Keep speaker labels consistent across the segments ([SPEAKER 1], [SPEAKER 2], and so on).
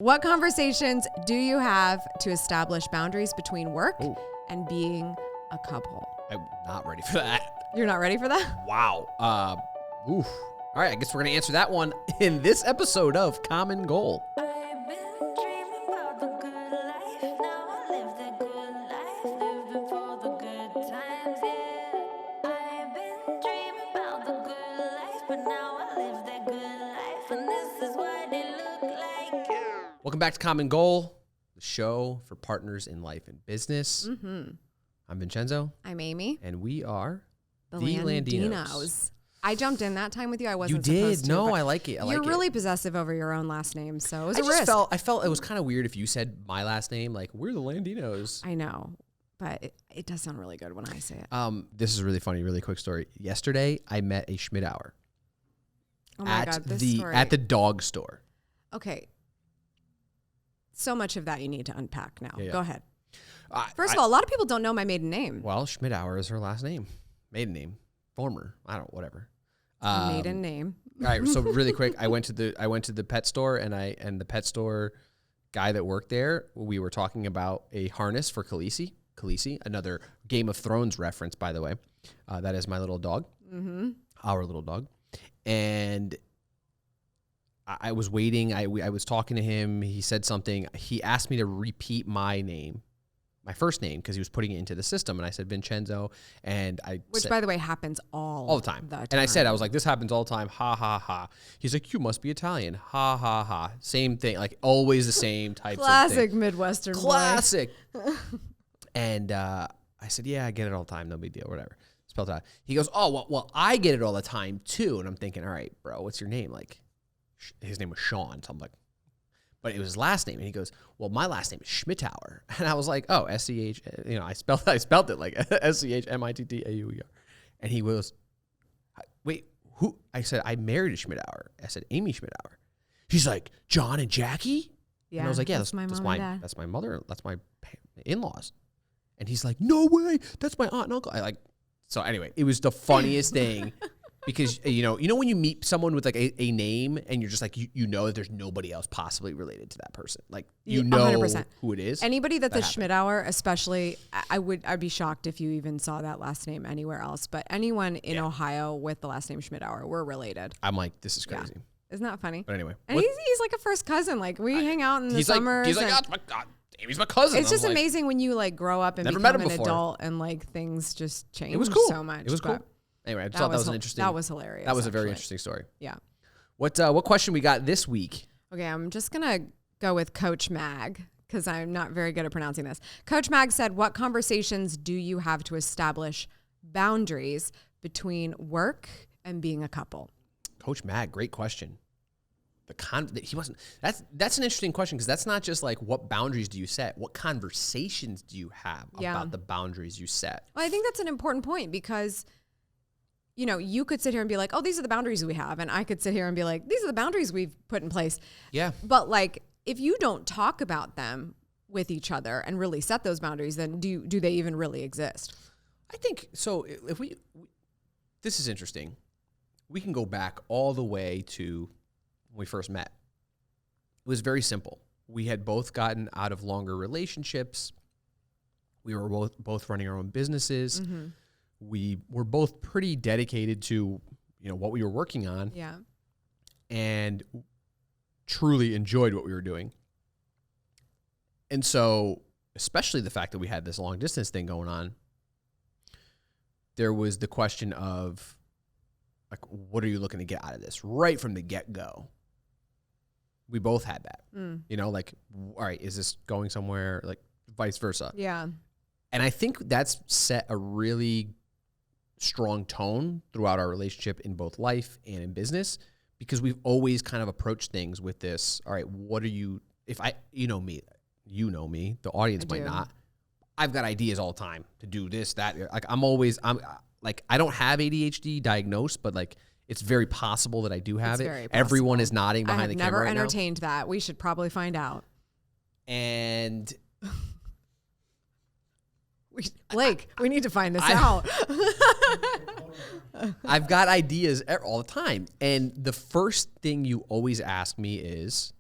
[SPEAKER 1] What conversations do you have to establish boundaries between work and being a couple?
[SPEAKER 2] I'm not ready for that.
[SPEAKER 1] You're not ready for that?
[SPEAKER 2] Wow. All right, I guess we're going to answer that one in this episode of Common Goal. Welcome back to Common Goal, the show for partners in life and business.
[SPEAKER 1] Mm-hmm.
[SPEAKER 2] I'm Vincenzo.
[SPEAKER 1] I'm Amy.
[SPEAKER 2] And we are
[SPEAKER 1] the
[SPEAKER 2] Landinos.
[SPEAKER 1] I jumped in that time with you. I wasn't
[SPEAKER 2] You did?
[SPEAKER 1] supposed to.
[SPEAKER 2] No, I like it.
[SPEAKER 1] You're really possessive over your own last name, so it was a risk.
[SPEAKER 2] I felt it was kind of weird if you said my last name, like, we're the Landinos.
[SPEAKER 1] I know, but it does sound really good when I say it.
[SPEAKER 2] This is really funny, really quick story. Yesterday, I met a Schmidt Hour.
[SPEAKER 1] Oh my God, this story.
[SPEAKER 2] At the dog store.
[SPEAKER 1] Okay. So much of that you need to unpack now.
[SPEAKER 2] Yeah.
[SPEAKER 1] Go ahead. First of all, a lot of people don't know my maiden name.
[SPEAKER 2] Well, Schmidt Hour is her last name. Maiden name. Former. I don't know, whatever.
[SPEAKER 1] Maiden name.
[SPEAKER 2] All right, so really quick, I went to the pet store and the pet store guy that worked there, we were talking about a harness for Khaleesi. Khaleesi, another Game of Thrones reference, by the way. That is my little dog.
[SPEAKER 1] Mm-hmm.
[SPEAKER 2] Our little dog. And I was waiting. I was talking to him. He said something. He asked me to repeat my name, my first name, because he was putting it into the system. And I said Vincenzo. And
[SPEAKER 1] Which, by the way, happens all the time.
[SPEAKER 2] And I said, I was like, this happens all the time. Ha, ha, ha. He's like, you must be Italian. Ha, ha, ha. Same thing. Like, always the same types
[SPEAKER 1] Classic
[SPEAKER 2] of thing.
[SPEAKER 1] Midwestern
[SPEAKER 2] Classic. And I said, yeah, I get it all the time. No big deal. Whatever. Spelled out. He goes, oh, well, I get it all the time, too. And I'm thinking, all right, bro, what's your name? Like, his name was Sean. So I'm like, but it was his last name. And he goes, well, my last name is Schmittauer. And I was like, oh, S-C-H, I spelled it like S-C-H-M-I-T-T-A-U-E-R. And he goes, wait, who? I said, I married a Schmittauer. I said, Amy Schmittauer. He's like, John and Jackie?
[SPEAKER 1] Yeah.
[SPEAKER 2] And I was like, yeah,
[SPEAKER 1] that's my
[SPEAKER 2] mother. That's my in-laws. And he's like, no way. That's my aunt and uncle. So anyway, it was the funniest thing. Because, you know when you meet someone with like a name and you're just like, you know that there's nobody else possibly related to that person. Like, you know 100%. Who it is.
[SPEAKER 1] Anybody that's a Schmittauer, especially, I'd be shocked if you even saw that last name anywhere else. But anyone in Ohio with the last name Schmittauer, we're related.
[SPEAKER 2] I'm like, this is crazy.
[SPEAKER 1] Yeah. Isn't that funny?
[SPEAKER 2] But anyway.
[SPEAKER 1] And he's like a first cousin. Like, we hang out in the summers.
[SPEAKER 2] He's like, oh, my God. Amy's my cousin.
[SPEAKER 1] It's just amazing when you like grow up and become an adult and like things just change so much.
[SPEAKER 2] It was cool. Anyway, I thought that was an interesting.
[SPEAKER 1] That was hilarious.
[SPEAKER 2] That was a very interesting story.
[SPEAKER 1] Yeah.
[SPEAKER 2] What question we got this week?
[SPEAKER 1] Okay, I'm just gonna go with Coach Mag because I'm not very good at pronouncing this. Coach Mag said, "What conversations do you have to establish boundaries between work and being a couple?"
[SPEAKER 2] Coach Mag, great question. He wasn't. That's an interesting question because that's not just like what boundaries do you set. What conversations do you have about the boundaries you set?
[SPEAKER 1] Well, I think that's an important point because, you could sit here and be like, oh, these are the boundaries we have. And I could sit here and be like, these are the boundaries we've put in place.
[SPEAKER 2] Yeah.
[SPEAKER 1] But like, if you don't talk about them with each other and really set those boundaries, then do they even really exist?
[SPEAKER 2] I think so. If this is interesting. We can go back all the way to when we first met. It was very simple. We had both gotten out of longer relationships. We were both running our own businesses. Mm-hmm. We were both pretty dedicated to, what we were working on.
[SPEAKER 1] Yeah.
[SPEAKER 2] And truly enjoyed what we were doing. And so, especially the fact that we had this long distance thing going on, there was the question of, like, what are you looking to get out of this? Right from the get-go. We both had that. Like, all right, is this going somewhere? Like, vice versa.
[SPEAKER 1] Yeah.
[SPEAKER 2] And I think that's set a really strong tone throughout our relationship in both life and in business because we've always kind of approached things with this, all right, what are you, you know me, the audience might not. I've got ideas all the time to do this, that. Like, I don't have ADHD diagnosed, but like, it's very possible that I do have it. Everyone is nodding behind the camera right now.
[SPEAKER 1] I've never entertained that. We should probably find out.
[SPEAKER 2] And
[SPEAKER 1] Blake, we need to find this out.
[SPEAKER 2] I've got ideas all the time. And the first thing you always ask me is,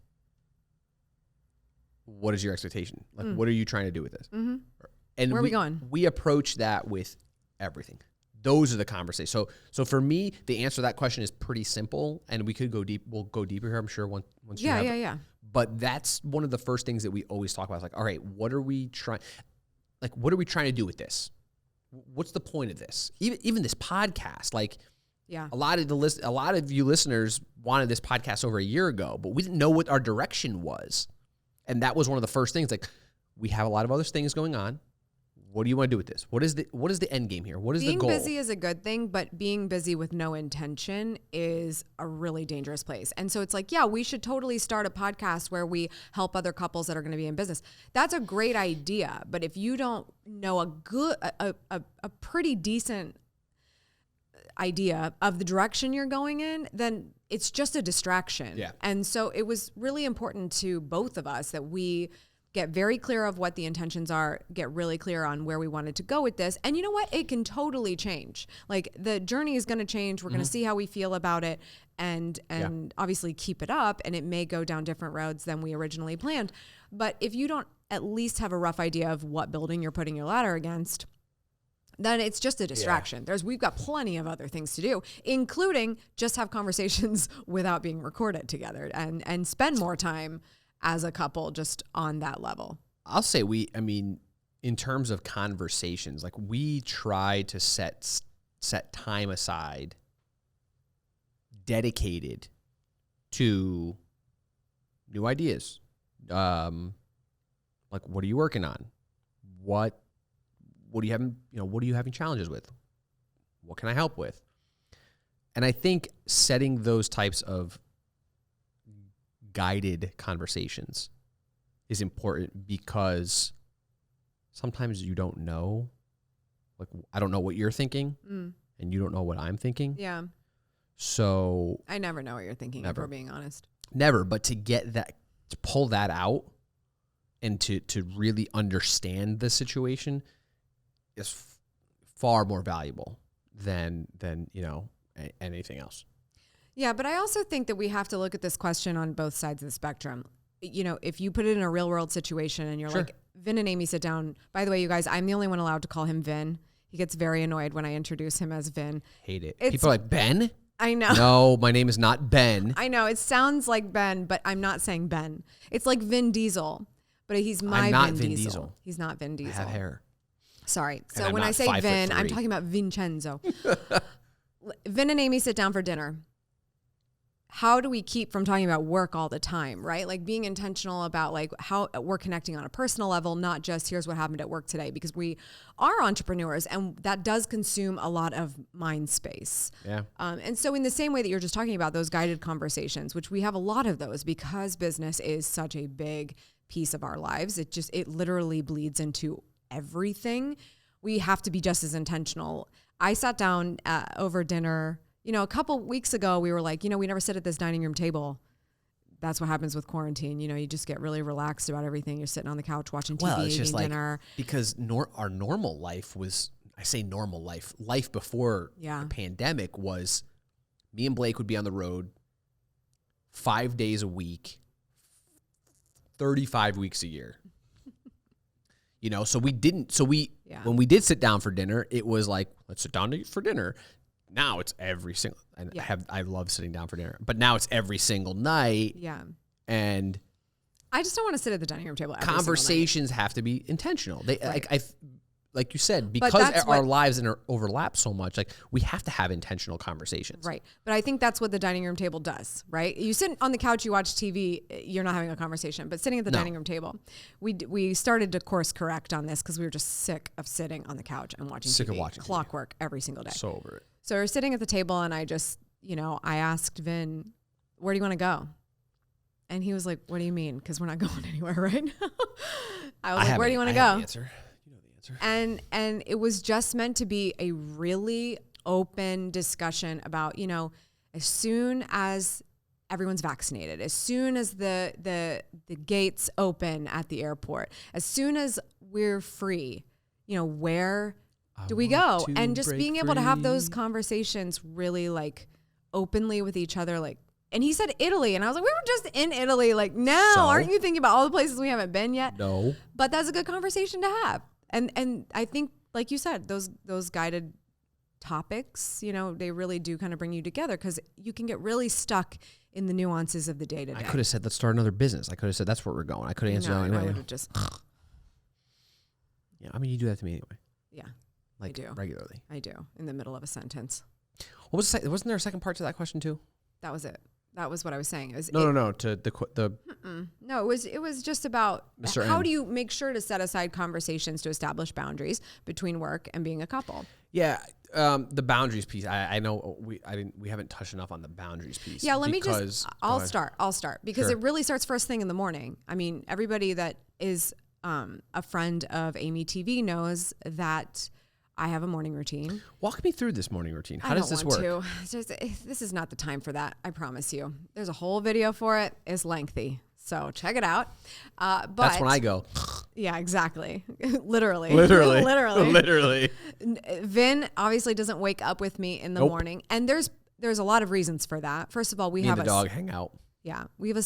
[SPEAKER 2] what is your expectation? Like, what are you trying to do with this?
[SPEAKER 1] Mm-hmm.
[SPEAKER 2] And
[SPEAKER 1] where are we going?
[SPEAKER 2] We approach that with everything. Those are the conversations. So for me, the answer to that question is pretty simple, and we could go deep. We'll go deeper here, I'm sure, once you have
[SPEAKER 1] Yeah.
[SPEAKER 2] But that's one of the first things that we always talk about. It's like, all right, what are we trying to do with this? What's the point of this? Even this podcast, like,
[SPEAKER 1] yeah,
[SPEAKER 2] a lot of you listeners wanted this podcast over a year ago, but we didn't know what our direction was, and that was one of the first things. Like, we have a lot of other things going on. What do you want to do with this? What is the end game here? What is the goal?
[SPEAKER 1] Being busy is a good thing, but being busy with no intention is a really dangerous place. And so it's like, yeah, we should totally start a podcast where we help other couples that are going to be in business. That's a great idea. But if you don't know a pretty decent idea of the direction you're going in, then it's just a distraction.
[SPEAKER 2] Yeah.
[SPEAKER 1] And so it was really important to both of us that we get very clear of what the intentions are, get really clear on where we wanted to go with this. And you know what? It can totally change. Like, the journey is going to change. We're going to see how we feel about it and obviously keep it up. And it may go down different roads than we originally planned. But if you don't at least have a rough idea of what building you're putting your ladder against, then it's just a distraction. We've got plenty of other things to do, including just have conversations without being recorded together and spend more time as a couple just on that level.
[SPEAKER 2] I'll say in terms of conversations, like, we try to set time aside dedicated to new ideas. Like, what are you working on? What do you having challenges with? What can I help with? And I think setting those types of guided conversations is important, because sometimes you don't know. Like, I don't know what you're thinking, and you don't know what I'm thinking.
[SPEAKER 1] Yeah.
[SPEAKER 2] So
[SPEAKER 1] I never know what you're thinking, if we're being honest.
[SPEAKER 2] Never, but to pull that out and to really understand the situation is far more valuable than anything else.
[SPEAKER 1] Yeah, but I also think that we have to look at this question on both sides of the spectrum. You know, if you put it in a real world situation and you're like, Vin and Amy sit down. By the way, you guys, I'm the only one allowed to call him Vin. He gets very annoyed when I introduce him as Vin.
[SPEAKER 2] Hate it. People are like, Ben?
[SPEAKER 1] I know.
[SPEAKER 2] No, my name is not Ben.
[SPEAKER 1] I know. It sounds like Ben, but I'm not saying Ben. It's like Vin Diesel, but he's
[SPEAKER 2] I'm not
[SPEAKER 1] Vin
[SPEAKER 2] Vin Diesel.
[SPEAKER 1] He's not Vin Diesel.
[SPEAKER 2] I have hair.
[SPEAKER 1] Sorry.
[SPEAKER 2] And
[SPEAKER 1] So
[SPEAKER 2] I'm
[SPEAKER 1] when
[SPEAKER 2] not
[SPEAKER 1] I say
[SPEAKER 2] 5'3".
[SPEAKER 1] Vin, I'm talking about Vincenzo. Vin and Amy sit down for dinner. How do we keep from talking about work all the time, right? Like, being intentional about like how we're connecting on a personal level, not just here's what happened at work today, because we are entrepreneurs and that does consume a lot of mind space.
[SPEAKER 2] Yeah.
[SPEAKER 1] And so in the same way that you're just talking about those guided conversations, which we have a lot of those because business is such a big piece of our lives, it literally bleeds into everything. We have to be just as intentional. I sat down over dinner. You know, a couple weeks ago, we were like, we never sit at this dining room table. That's what happens with quarantine. You just get really relaxed about everything. You're sitting on the couch watching TV,
[SPEAKER 2] it's just
[SPEAKER 1] eating dinner.
[SPEAKER 2] Because our normal life was, I say normal life before the pandemic was, me and Blake would be on the road 5 days a week, 35 weeks a year. So when we did sit down for dinner, it was like, let's sit down for dinner. Now it's every single, and I love sitting down for dinner, but now it's every single night.
[SPEAKER 1] Yeah.
[SPEAKER 2] And
[SPEAKER 1] I just don't want to sit at the dining room table.
[SPEAKER 2] Conversations have to be intentional. They, like you said, because our lives overlap so much, like, we have to have intentional conversations.
[SPEAKER 1] Right. But I think that's what the dining room table does, right? You sit on the couch, you watch TV, you're not having a conversation, but sitting at the dining room table, we started to course correct on this because we were just sick of sitting on the couch and watching TV.
[SPEAKER 2] Of watching
[SPEAKER 1] clockwork every single day.
[SPEAKER 2] So over it.
[SPEAKER 1] So we're sitting at the table and I just, I asked Vin, where do you want to go? And he was like, what do you mean? Because we're not going anywhere right now. I was like, where do you want to go?
[SPEAKER 2] The answer. You know the answer.
[SPEAKER 1] And it was just meant to be a really open discussion about, as soon as everyone's vaccinated, as soon as the gates open at the airport, as soon as we're free, where do we go? And just being able to have those conversations really like openly with each other, like, And he said Italy. And I was like, we were just in Italy. Like, now, aren't you thinking about all the places we haven't been yet?
[SPEAKER 2] No.
[SPEAKER 1] But that's a good conversation to have. And I think, like you said, those guided topics, you know, they really do kind of bring you together because you can get really stuck in the nuances of the day to day.
[SPEAKER 2] I could have said, let's start another business. I could have said, that's where we're going. I could have answered that anyway.
[SPEAKER 1] I would have just.
[SPEAKER 2] Yeah, I mean, you do that to me anyway.
[SPEAKER 1] Yeah,
[SPEAKER 2] like,
[SPEAKER 1] I do.
[SPEAKER 2] Regularly.
[SPEAKER 1] I do, in the middle of a sentence.
[SPEAKER 2] What was wasn't there a second part to that question too?
[SPEAKER 1] That was it. That was what I was saying. It was,
[SPEAKER 2] no. To the
[SPEAKER 1] No, it was just about
[SPEAKER 2] Mr.
[SPEAKER 1] how
[SPEAKER 2] N.
[SPEAKER 1] do you make sure to set aside conversations to establish boundaries between work and being a couple.
[SPEAKER 2] Yeah, the boundaries piece. I know we haven't touched enough on the boundaries piece.
[SPEAKER 1] Yeah, I'll start because
[SPEAKER 2] Sure.
[SPEAKER 1] it really starts first thing in the morning. I mean, everybody that is a friend of Amy TV knows that I have a morning routine.
[SPEAKER 2] Walk me through this morning routine. How does this work?
[SPEAKER 1] This is not the time for that. I promise you. There's a whole video for it. It's lengthy. So check it out. But
[SPEAKER 2] That's when I go.
[SPEAKER 1] Yeah, exactly. Literally. Vin obviously doesn't wake up with me in the morning. And there's a lot of reasons for that. First of all, we have
[SPEAKER 2] the dog hang out.
[SPEAKER 1] Yeah. We have a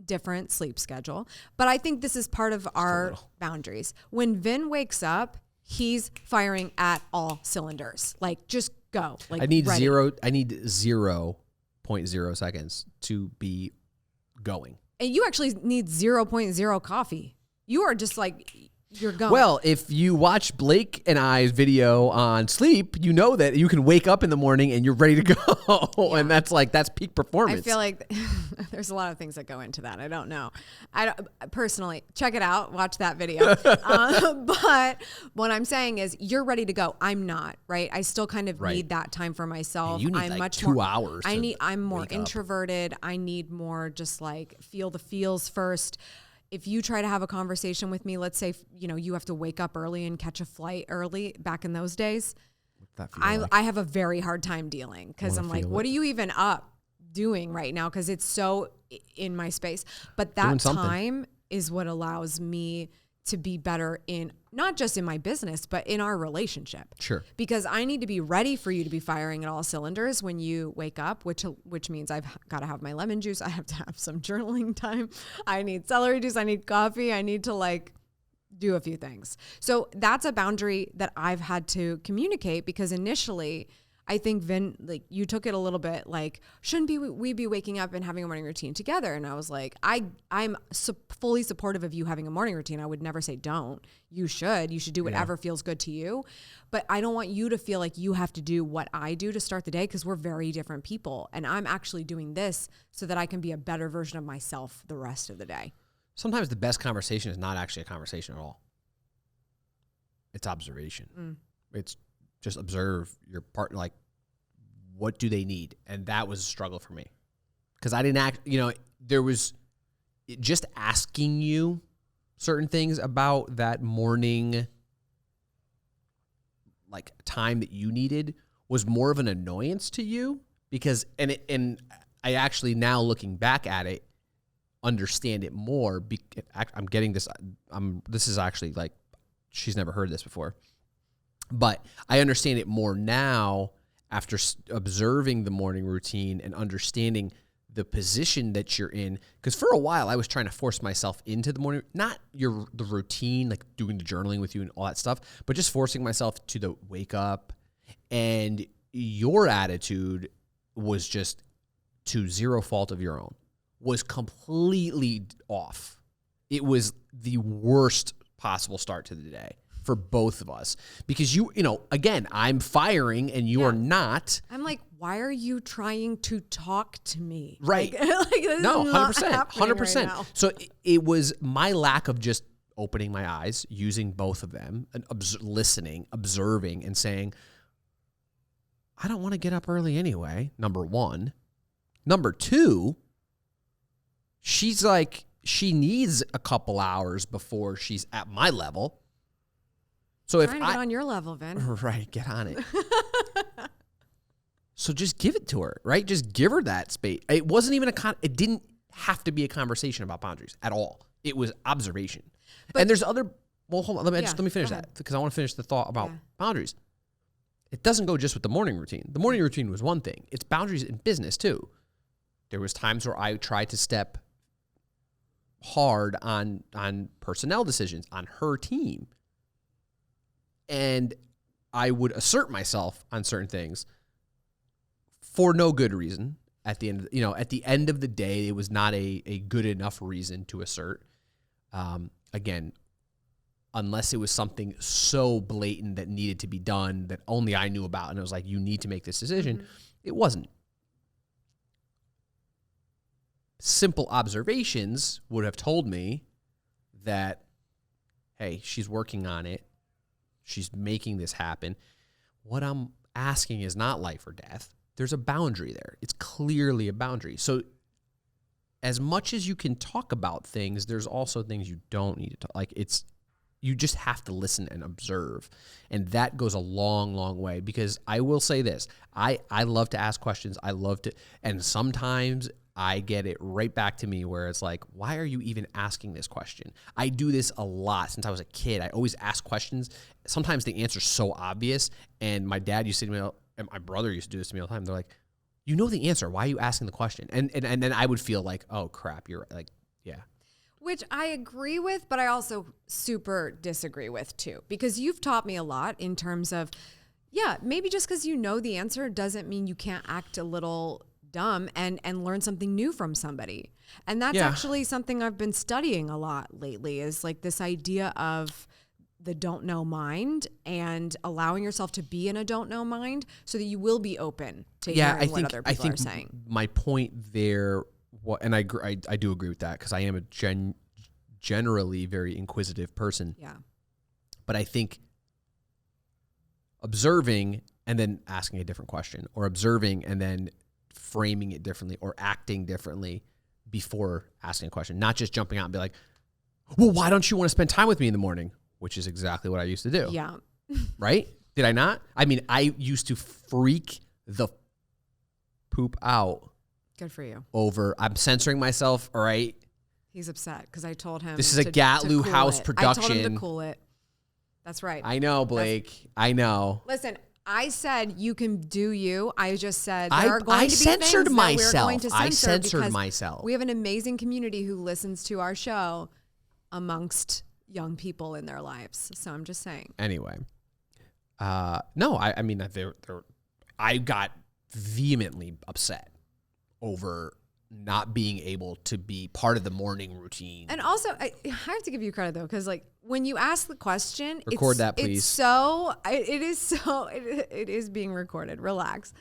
[SPEAKER 1] different sleep schedule. But I think this is part of our boundaries. When Vin wakes up, he's firing at all cylinders. Like, just go. Like,
[SPEAKER 2] I need
[SPEAKER 1] ready.
[SPEAKER 2] 0.0 seconds to be going.
[SPEAKER 1] And you actually need 0.0 coffee. You are just like, you're going.
[SPEAKER 2] Well, if you watch Blake and I's video on sleep, you know that you can wake up in the morning and you're ready to go. Yeah. And that's peak performance.
[SPEAKER 1] I feel like there's a lot of things that go into that. I don't know. I don't personally check it out, watch that video. But what I'm saying is you're ready to go. I'm not, right? I still kind of need that time for myself.
[SPEAKER 2] Yeah, you need
[SPEAKER 1] I'm
[SPEAKER 2] like
[SPEAKER 1] much
[SPEAKER 2] 2
[SPEAKER 1] more,
[SPEAKER 2] hours.
[SPEAKER 1] I'm more introverted. I need more just like feel the feels first. If you try to have a conversation with me, let's say, you know, you have to wake up early and catch a flight early back in those days. I have a very hard time dealing because I'm like, what are you even up doing right now? Because it's so in my space. But that time is what allows me to be better in not just in my business, but in our relationship.
[SPEAKER 2] Sure.
[SPEAKER 1] Because I need to be ready for you to be firing at all cylinders when you wake up, which means I've got to have my lemon juice. I have to have some journaling time. I need celery juice. I need coffee. I need to like do a few things. So that's a boundary that I've had to communicate because initially I think Vin, like you took it a little bit like, shouldn't we be waking up and having a morning routine together? And I was like, I'm fully supportive of you having a morning routine. I would never say don't. You should do whatever feels good to you. But I don't want you to feel like you have to do what I do to start the day because we're very different people. And I'm actually doing this so that I can be a better version of myself the rest of the day.
[SPEAKER 2] Sometimes the best conversation is not actually a conversation at all. It's observation. It's just observe your partner, like, what do they need? And that was a struggle for me. Because I didn't there was just asking you certain things about that morning, like, time that you needed was more of an annoyance to you because, and I actually now looking back at it, understand it more. I'm getting this, this is actually like, she's never heard this before. But I understand it more now after observing the morning routine and understanding the position that you're in. Because for a while, I was trying to force myself into the morning, not the routine, like doing the journaling with you and all that stuff, but just forcing myself to the wake up. And your attitude was just to zero fault of your own, was completely off. It was the worst possible start to the day for both of us because again, I'm firing and you are not.
[SPEAKER 1] I'm like, why are you trying to talk to me?
[SPEAKER 2] Right.
[SPEAKER 1] No, 100%.
[SPEAKER 2] 100%.
[SPEAKER 1] Right,
[SPEAKER 2] so it was my lack of just opening my eyes, using both of them and listening, observing and saying, I don't want to get up early anyway. Number one. Number two, she's like, she needs a couple hours before she's at my level. So if
[SPEAKER 1] trying to get on your level, Vin.
[SPEAKER 2] Right, get on it. So just give it to her, right? Just give her that space. It wasn't even it didn't have to be a conversation about boundaries at all. It was observation. But, and there's other, well, hold on, let me finish that because I want to finish the thought about boundaries. It doesn't go just with the morning routine. The morning routine was one thing. It's boundaries in business too. There was times where I tried to step hard on personnel decisions on her team. And I would assert myself on certain things for no good reason. At the end of the day, it was not a good enough reason to assert. Again, unless it was something so blatant that needed to be done that only I knew about, and it was like, you need to make this decision. It wasn't. Simple observations would have told me that, hey, she's working on it. She's making this happen. What I'm asking is not life or death. There's a boundary there. It's clearly a boundary. So as much as you can talk about things, there's also things you don't need to talk. Like, you just have to listen and observe. And that goes a long, long way, because I will say this. I love to ask questions. I love to, and sometimes I get it right back to me where it's like, why are you even asking this question? I do this a lot since I was a kid. I always ask questions. Sometimes the answer's so obvious. And my dad used to say to me, and my brother used to do this to me all the time. They're like, you know the answer. Why are you asking the question? And then I would feel like, oh crap, you're like, yeah.
[SPEAKER 1] Which I agree with, but I also super disagree with too, because you've taught me a lot in terms of, yeah, maybe just because you know the answer doesn't mean you can't act a little dumb and learn something new from somebody. And that's actually something I've been studying a lot lately, is like this idea of the don't know mind and allowing yourself to be in a don't know mind so that you will be open to hearing what other people are saying.
[SPEAKER 2] My point there, and I do agree with that, because I am a generally very inquisitive person.
[SPEAKER 1] Yeah.
[SPEAKER 2] But I think observing and then asking a different question, or observing and then framing it differently or acting differently before asking a question, not just jumping out and be like, well, why don't you want to spend time with me in the morning? Which is exactly what I used to do.
[SPEAKER 1] Yeah.
[SPEAKER 2] Right? Did I not? I mean, I used to freak the poop out.
[SPEAKER 1] Good for you.
[SPEAKER 2] Over, I'm censoring myself, all right?
[SPEAKER 1] He's upset because I told him
[SPEAKER 2] this is a Gatlu House production.
[SPEAKER 1] I told him to cool it. That's right.
[SPEAKER 2] I know, Blake. I know.
[SPEAKER 1] Listen, I said you can do you. I just said there are going to be
[SPEAKER 2] censored
[SPEAKER 1] things
[SPEAKER 2] myself.
[SPEAKER 1] That we're going to censor.
[SPEAKER 2] I censored myself.
[SPEAKER 1] We have an amazing community who listens to our show amongst young people in their lives. So I'm just saying.
[SPEAKER 2] Anyway, no, I mean, I got vehemently upset over not being able to be part of the morning routine.
[SPEAKER 1] And also, I have to give you credit though, because like when you ask the question,
[SPEAKER 2] record that, please.
[SPEAKER 1] It is being recorded. Relax.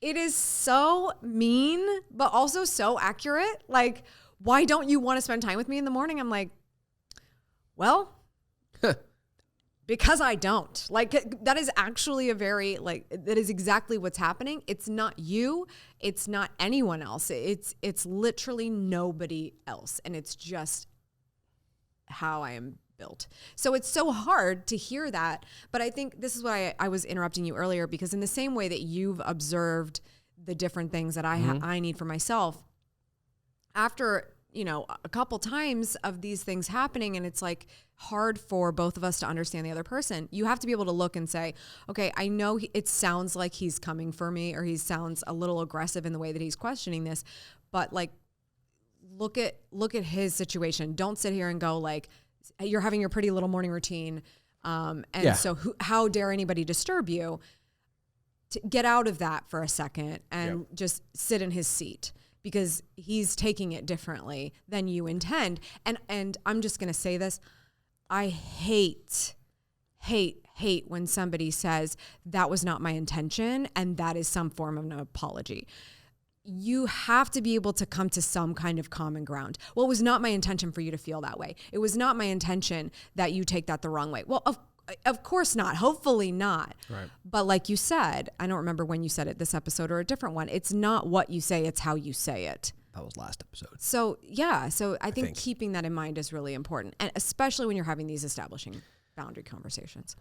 [SPEAKER 1] It is so mean, but also so accurate. Like, why don't you want to spend time with me in the morning? I'm like, well, because I don't. Like, that is actually that is exactly what's happening. It's not you. It's not anyone else. It's literally nobody else. And it's just how I am built. So it's so hard to hear that. But I think this is why I was interrupting you earlier, because in the same way that you've observed the different things that I need for myself, after a couple times of these things happening, and it's like hard for both of us to understand the other person, you have to be able to look and say, okay, I know it sounds like he's coming for me, or he sounds a little aggressive in the way that he's questioning this, but like, look at
[SPEAKER 2] Yeah.
[SPEAKER 1] his situation. Don't sit here and go like, you're having your pretty little morning routine. So how dare anybody disturb you? To get out of that for a second and just sit in his seat, because he's taking it differently than you intend. And I'm just going to say this. I hate when somebody says that was not my intention, and that is some form of an apology. You have to be able to come to some kind of common ground. Well, it was not my intention for you to feel that way. It was not my intention that you take that the wrong way. Well, of course not. Hopefully not.
[SPEAKER 2] Right.
[SPEAKER 1] But like you said, I don't remember when you said it, this episode or a different one. It's not what you say, it's how you say it.
[SPEAKER 2] That was last episode.
[SPEAKER 1] So yeah. So I think keeping that in mind is really important. And especially when you're having these establishing boundary conversations.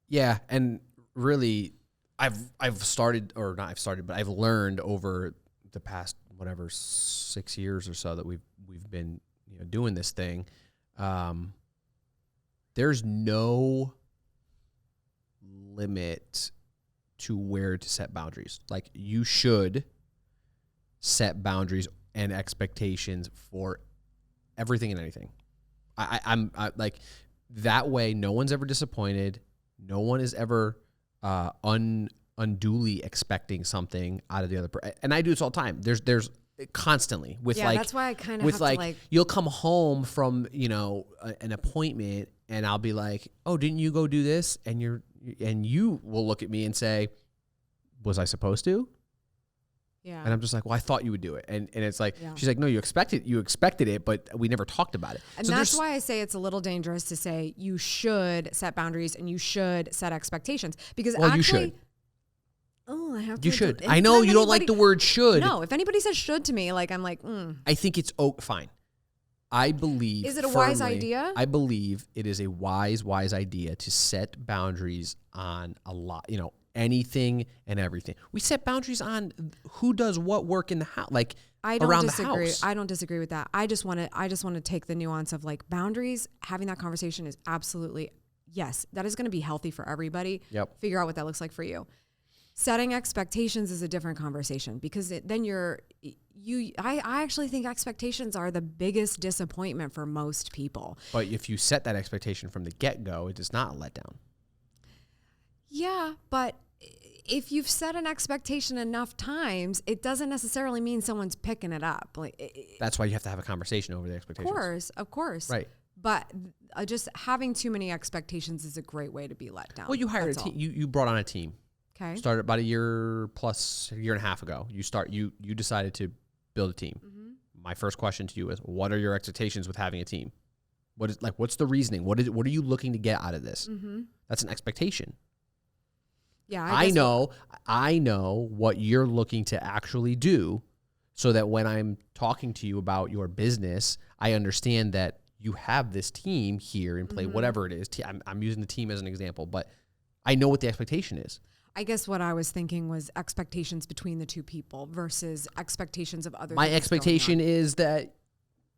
[SPEAKER 2] Yeah. And really, I've learned over the past, 6 years or so that we've been, doing this thing. There's no limit to where to set boundaries. Like, you should set boundaries and expectations for everything and anything. I'm like that way. No one's ever disappointed. No one is ever unduly expecting something out of the other person. And I do this all the time. There's constantly with
[SPEAKER 1] that's why I kind of
[SPEAKER 2] with
[SPEAKER 1] have
[SPEAKER 2] like,
[SPEAKER 1] to like,
[SPEAKER 2] you'll come home from, an appointment and I'll be like, oh, didn't you go do this? And you will look at me and say, was I supposed to?
[SPEAKER 1] yeah.
[SPEAKER 2] And I'm just like, well, I thought you would do it. And it's like, she's like, no, you expected it, but we never talked about it.
[SPEAKER 1] And that's why I say it's a little dangerous to say you should set boundaries and you should set expectations, because
[SPEAKER 2] you should.
[SPEAKER 1] Oh, I have to.
[SPEAKER 2] You should. I know you don't like the word should.
[SPEAKER 1] No, if anybody says should to me, like I'm like,
[SPEAKER 2] I think it's fine. I believe.
[SPEAKER 1] Is it a wise idea?
[SPEAKER 2] I believe it is a wise idea to set boundaries on a lot, anything and everything. We set boundaries on who does what work in the house, like around the house.
[SPEAKER 1] I don't disagree with that. I just want to take the nuance of like boundaries. Having that conversation is absolutely, yes, that is going to be healthy for everybody.
[SPEAKER 2] Yep.
[SPEAKER 1] Figure out what that looks like for you. Setting expectations is a different conversation, because I actually think expectations are the biggest disappointment for most people.
[SPEAKER 2] But if you set that expectation from the get-go, it is not a letdown.
[SPEAKER 1] Yeah, but if you've set an expectation enough times, it doesn't necessarily mean someone's picking it up.
[SPEAKER 2] That's why you have to have a conversation over the expectations.
[SPEAKER 1] Of course.
[SPEAKER 2] Right.
[SPEAKER 1] But just having too many expectations is a great way to be let down.
[SPEAKER 2] Well, you hired a team. You brought on a team.
[SPEAKER 1] Okay.
[SPEAKER 2] Started about a year and a half ago. You decided to build a team.
[SPEAKER 1] Mm-hmm.
[SPEAKER 2] My first question to you is, what are your expectations with having a team? What's the reasoning? What are you looking to get out of this?
[SPEAKER 1] Mm-hmm.
[SPEAKER 2] That's an expectation.
[SPEAKER 1] Yeah,
[SPEAKER 2] I know what you're looking to actually do, so that when I'm talking to you about your business, I understand that you have this team here in play,
[SPEAKER 1] Mm-hmm.
[SPEAKER 2] whatever it is. I'm using the team as an example, but I know what the expectation is.
[SPEAKER 1] I guess what I was thinking was expectations between the two people versus expectations of others.
[SPEAKER 2] My expectation is that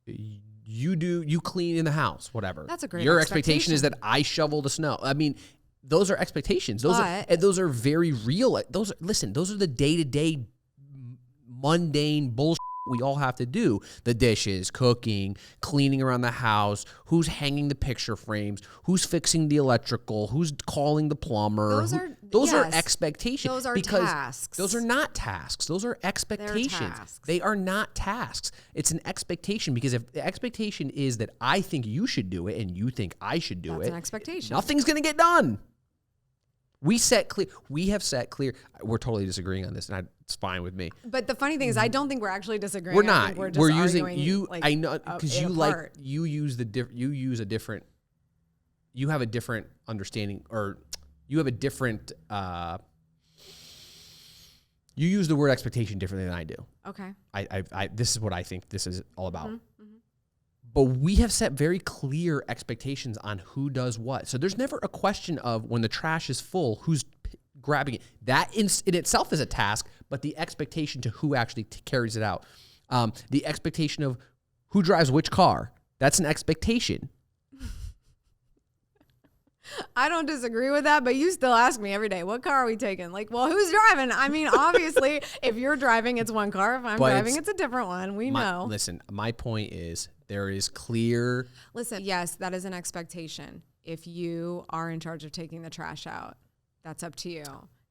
[SPEAKER 2] you clean in the house, whatever.
[SPEAKER 1] That's a great
[SPEAKER 2] Your expectation is that I shovel the snow. I mean, those are expectations. Those are very real. Those are the day-to-day mundane bullshit we all have to do. The dishes, cooking, cleaning around the house, who's hanging the picture frames, who's fixing the electrical, who's calling the plumber. Those are expectations.
[SPEAKER 1] Those are tasks.
[SPEAKER 2] Those are not tasks. Those are expectations. They are not tasks. It's an expectation, because if the expectation is that I think you should do it and you think I should do it,
[SPEAKER 1] that's an expectation.
[SPEAKER 2] Nothing's going to get done. We have set clear. We're totally disagreeing on this, and it's fine with me.
[SPEAKER 1] But the funny thing is, I don't think we're actually disagreeing.
[SPEAKER 2] We're not.
[SPEAKER 1] We're
[SPEAKER 2] using
[SPEAKER 1] you.
[SPEAKER 2] Like, I know, because you have a different understanding, or you have a different. You use the word expectation differently than I do.
[SPEAKER 1] Okay.
[SPEAKER 2] I this is what I think this is all about.
[SPEAKER 1] Mm-hmm.
[SPEAKER 2] But we have set very clear expectations on who does what. So there's never a question of, when the trash is full, who's grabbing it. That in itself is a task, but the expectation to who actually carries it out. The expectation of who drives which car, that's an expectation.
[SPEAKER 1] I don't disagree with that, but you still ask me every day, what car are we taking? Like, well, who's driving? I mean, obviously, if you're driving, it's one car. If I'm driving, it's a different one. We know.
[SPEAKER 2] Listen, my point is, there is clear.
[SPEAKER 1] Listen, yes, that is an expectation. If you are in charge of taking the trash out, that's up to you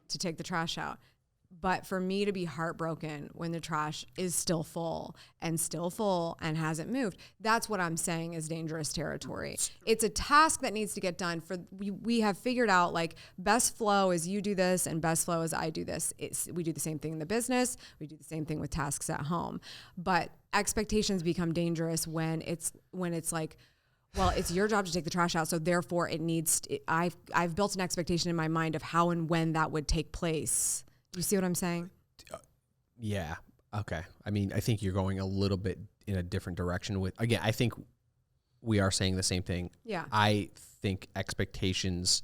[SPEAKER 1] to take the trash out. But for me to be heartbroken when the trash is still full and hasn't moved, that's what I'm saying is dangerous territory. It's a task that needs to get done. We have figured out, like, best flow is you do this and best flow is I do this. We do the same thing in the business. We do the same thing with tasks at home. But expectations become dangerous when it's like, well, it's your job to take the trash out, so therefore I've built an expectation in my mind of how and when that would take place. You see what I'm saying?
[SPEAKER 2] Yeah. Okay. I mean, I think you're going a little bit in a different direction with, again, I think we are saying the same thing.
[SPEAKER 1] Yeah.
[SPEAKER 2] I think expectations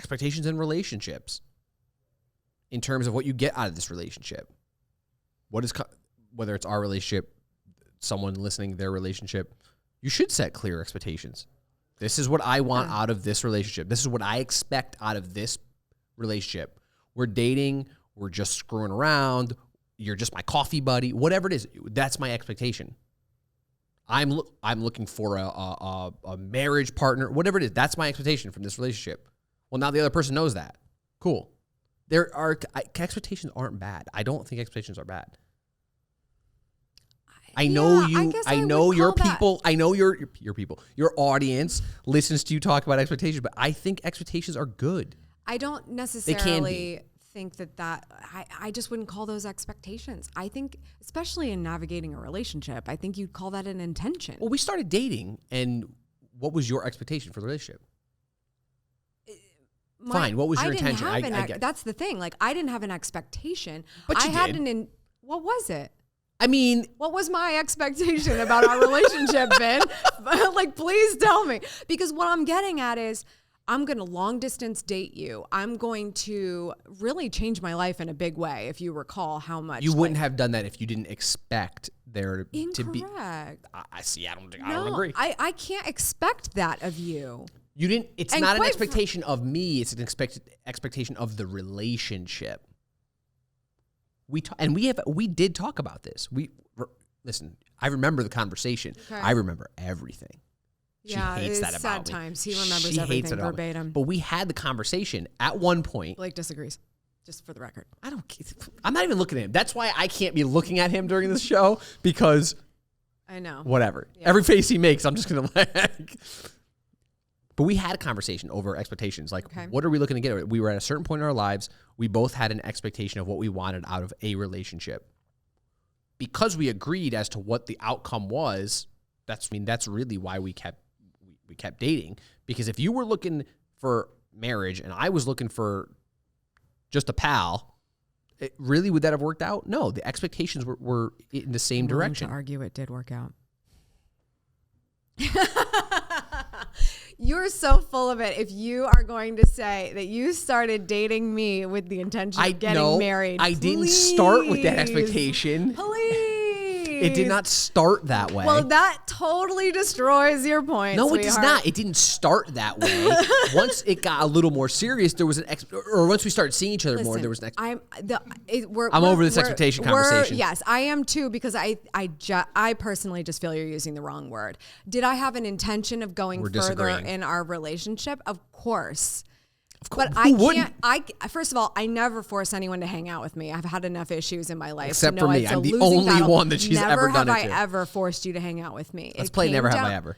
[SPEAKER 2] in relationships, in terms of what you get out of this relationship, whether it's our relationship, someone listening, their relationship, you should set clear expectations. This is what I want out of this relationship. This is what I expect out of this relationship. We're dating, we're just screwing around, you're just my coffee buddy, whatever it is. That's my expectation. I'm looking for a marriage partner, whatever it is. That's my expectation from this relationship. Well, now the other person knows that. Cool. Expectations aren't bad. I don't think expectations are bad. I know you. I know your people. I know your people. Your audience listens to you talk about expectations, but I think expectations are good.
[SPEAKER 1] I don't necessarily think that I just wouldn't call those expectations. I think, especially in navigating a relationship, I think you'd call that an intention.
[SPEAKER 2] Well, we started dating, and what was your expectation for the relationship? Fine. What was your intention?
[SPEAKER 1] That's the thing. Like, I didn't have an expectation.
[SPEAKER 2] But you did.
[SPEAKER 1] What was it?
[SPEAKER 2] I mean,
[SPEAKER 1] what was my expectation about our relationship, Ben? Like, please tell me. Because what I'm getting at is, I'm going to long distance date you. I'm going to really change my life in a big way. If you recall how much
[SPEAKER 2] you wouldn't have done that if you didn't expect there to be.
[SPEAKER 1] Incorrect.
[SPEAKER 2] I see. I don't agree.
[SPEAKER 1] I can't expect that of you.
[SPEAKER 2] You didn't. It's not an expectation of me. It's an expectation of the relationship. We did talk about this. Listen. I remember the conversation. Okay. I remember everything. She hates that about me.
[SPEAKER 1] Times. He remembers everything verbatim.
[SPEAKER 2] But we had the conversation at one point.
[SPEAKER 1] Blake disagrees, just for the record.
[SPEAKER 2] I'm not even looking at him. That's why I can't be looking at him during this show, because
[SPEAKER 1] I know.
[SPEAKER 2] Whatever. Yeah. Every face he makes, I'm just going to like. But we had a conversation over expectations. Like, What are we looking to get? We were at a certain point in our lives. We both had an expectation of what we wanted out of a relationship. Because we agreed as to what the outcome was, that's really why we kept dating. Because if you were looking for marriage and I was looking for just a pal, would that have worked out? No, the expectations were in the same direction.
[SPEAKER 1] To argue, it did work out. You're so full of it. If you are going to say that you started dating me with the intention of getting married,
[SPEAKER 2] I didn't start with that expectation.
[SPEAKER 1] Please.
[SPEAKER 2] It did not start that way.
[SPEAKER 1] Well, that totally destroys your point.
[SPEAKER 2] No,
[SPEAKER 1] sweetheart.
[SPEAKER 2] It does not. It didn't start that way. Once it got a little more serious, there was or once we started seeing each other more, there was an I'm over this expectation conversation.
[SPEAKER 1] Yes, I am too, because I personally just feel you're using the wrong word. Did I have an intention of going further in our relationship? Of course. But I can't. First of all, I never force anyone to hang out with me. I've had enough issues in my life.
[SPEAKER 2] Except for me, I'm the only one that she's ever done it to.
[SPEAKER 1] Never have I ever forced you to hang out with me.
[SPEAKER 2] Let's play Never Have I Ever.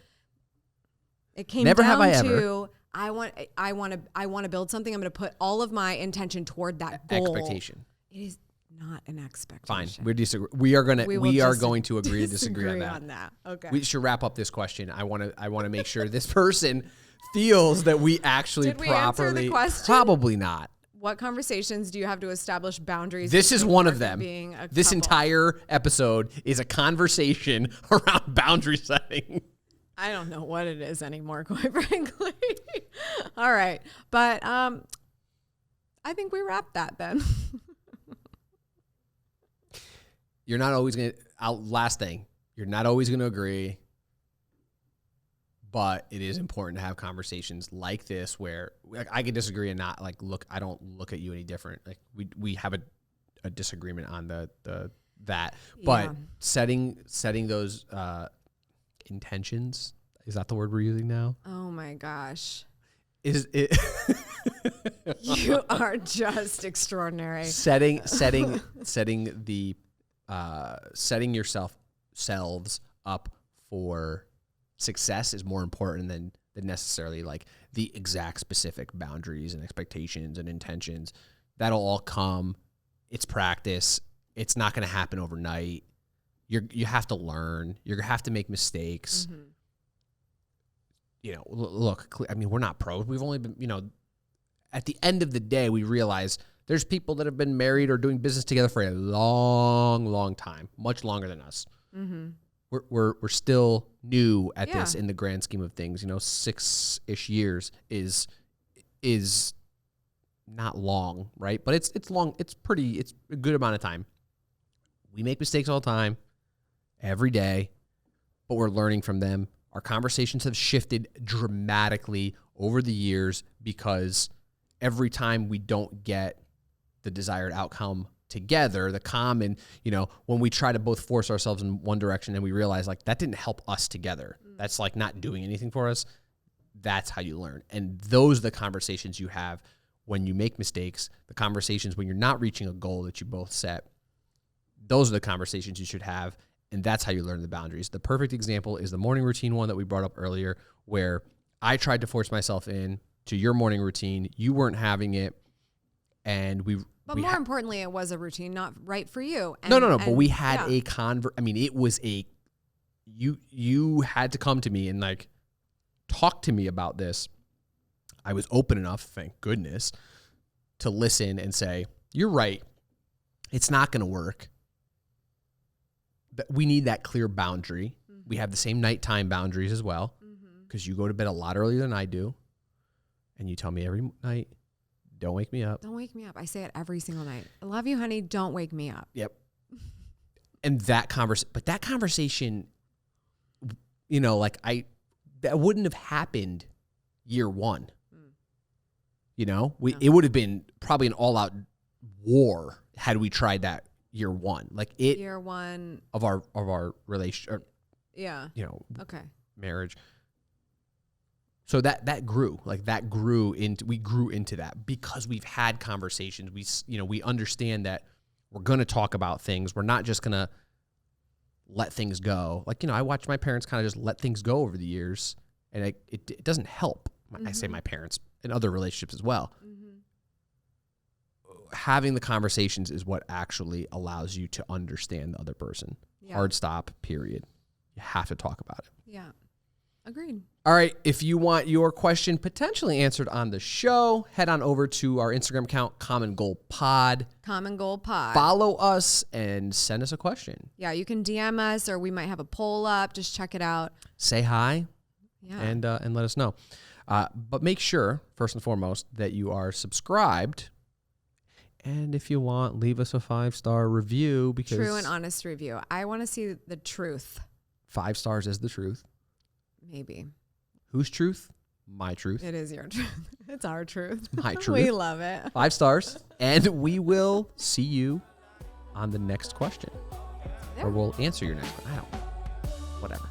[SPEAKER 1] It came down to I want to build something. I'm going to put all of my intention toward that goal.
[SPEAKER 2] Expectation.
[SPEAKER 1] It is not an expectation.
[SPEAKER 2] Fine, we are going to agree to disagree on that.
[SPEAKER 1] Okay.
[SPEAKER 2] We should wrap up this question. I want to make sure this person feels that we actually
[SPEAKER 1] Did we answer the question?
[SPEAKER 2] Probably not.
[SPEAKER 1] What conversations do you have to establish boundaries?
[SPEAKER 2] This is one of them. This entire episode is a conversation around boundary setting.
[SPEAKER 1] I don't know what it is anymore, quite frankly. All right. But I think we wrapped that then.
[SPEAKER 2] You're not always going to, last thing, you're not always going to agree. But it is important to have conversations like this where I can disagree and not I don't look at you any different. Like we have a disagreement on that. But setting those intentions, is that the word we're using now?
[SPEAKER 1] Oh my gosh.
[SPEAKER 2] Is it
[SPEAKER 1] You are just extraordinary.
[SPEAKER 2] Setting yourselves up for success is more important than necessarily like the exact specific boundaries and expectations and intentions. That'll all come. It's practice. It's not going to happen overnight. You have to learn. You have to make mistakes. Mm-hmm. Look, I mean, we're not pros. We've only been, at the end of the day, we realize there's people that have been married or doing business together for a long, long time, much longer than us. Mm-hmm. We're still new at this in the grand scheme of things. 6-ish years is not long, right? But it's long. It's a good amount of time. We make mistakes all the time, every day, but we're learning from them. Our conversations have shifted dramatically over the years because every time we don't get the desired outcome together, the common, when we try to both force ourselves in one direction and we realize like that didn't help us together. That's like not doing anything for us. That's how you learn. And those are the conversations you have when you make mistakes, the conversations when you're not reaching a goal that you both set. Those are the conversations you should have. And that's how you learn the boundaries. The perfect example is the morning routine one that we brought up earlier, where I tried to force myself in to your morning routine. You weren't having it. And
[SPEAKER 1] But more importantly, it was a routine, not right for you. And,
[SPEAKER 2] no. But we had a it was you had to come to me and like talk to me about this. I was open enough, thank goodness, to listen and say, you're right. It's not going to work. We need that clear boundary. Mm-hmm. We have the same nighttime boundaries as well, because you go to bed a lot earlier than I do. And you tell me every night, don't wake me up.
[SPEAKER 1] Don't wake me up. I say it every single night. I love you, honey. Don't wake me up.
[SPEAKER 2] Yep. And that conversation, that wouldn't have happened year one. It would have been probably an all-out war had we tried that year one.
[SPEAKER 1] Year one
[SPEAKER 2] of our relationship.
[SPEAKER 1] Yeah. Okay.
[SPEAKER 2] Marriage. So that grew. We grew into that because we've had conversations. We understand that we're going to talk about things. We're not just going to let things go. I watched my parents kind of just let things go over the years, and it doesn't help. I say my parents in other relationships as well. Having the conversations is what actually allows you to understand the other person. Yeah. Hard stop, period. You have to talk about it.
[SPEAKER 1] Yeah. Agreed.
[SPEAKER 2] All right. If you want your question potentially answered on the show, head on over to our Instagram account, Common Goal Pod.
[SPEAKER 1] Common Goal Pod.
[SPEAKER 2] Follow us and send us a question.
[SPEAKER 1] Yeah, you can DM us, or we might have a poll up. Just check it out.
[SPEAKER 2] Say hi. Yeah. And let us know. But make sure, first and foremost, that you are subscribed. And if you want, leave us a 5-star review. Because
[SPEAKER 1] true and honest review. I want to see the truth.
[SPEAKER 2] 5 stars is the truth.
[SPEAKER 1] Maybe.
[SPEAKER 2] Whose truth? My truth.
[SPEAKER 1] It is your truth. It's our truth.
[SPEAKER 2] It's my truth.
[SPEAKER 1] We love it.
[SPEAKER 2] 5 stars. And we will see you on the next question. Or we'll answer your next one. I don't know. Whatever.